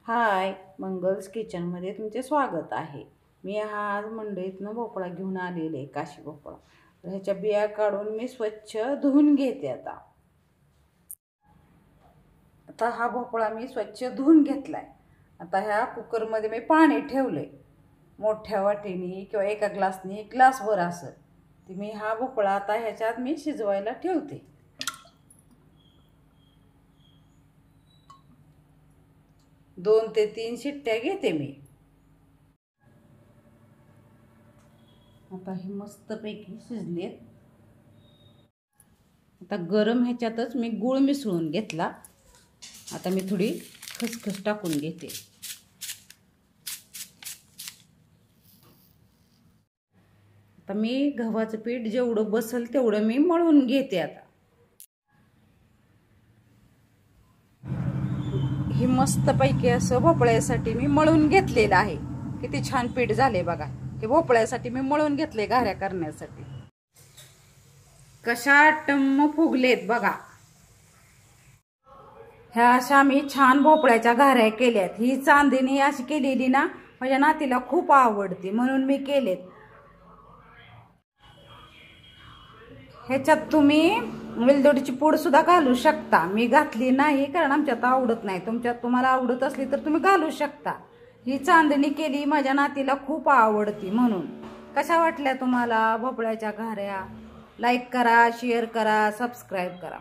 हाय, मंगल्स किचनमध्ये तुमचे स्वागत आहे। मी आज मंडईतनं भोपळा घेऊन आलेले आहे, काशी भोपळा। तर ह्याच्या बिया काढून मी स्वच्छ धुवून घेते। आता हा भोपळा मी स्वच्छ धुवून घेतलाय। आता ह्या कुकरमध्ये मी पाणी ठेवले, मोठ्या वाटीने किंवा एका ग्लासने ग्लासभर असं। तर मी हा भोपळा आता ह्याच्यात मी शिजवायला ठेवते। 2 ते 3 शिट्ट्या घेते मी। आता हे मस्तपैकी शिजलेत। आता गरम ह्याच्यातच मी गूळ मिसळून घेतला। आता मी थोडी खसखस टाकून घेते। आता मी गव्हाचं पीठ जेवढं बसल तेवढं मी मळून घेते। आता ही मस्तपैकी असं भोपळ्यासाठी मी मळून घेतलेलं आहे। किती छान पीठ झाले बघा। हे भोपळ्यासाठी मी मळून घेतले घाऱ्या करण्यासाठी। कशा टम्म फुगलेत बघा। ह्या अशा मी छान भोपळ्याच्या घाऱ्या केल्यात। ही चांदणी अशी केलेली ना माझ्या नातीला खूप आवडते, म्हणून मी केलेत। ह्याच्यात तुम्ही वेलदोडीची पूड सुद्धा घालू शकता। मी घातली नाही कारण आमच्यात आवडत नाही। तुम्हाला आवडत असली तर तुम्ही घालू शकता। ही चांदणी केली माझ्या नातीला खूप आवडती म्हणून। कशा वाटल्या तुम्हाला भोपळ्याच्या घाऱ्या? लाईक करा, शेअर करा, सबस्क्राईब करा।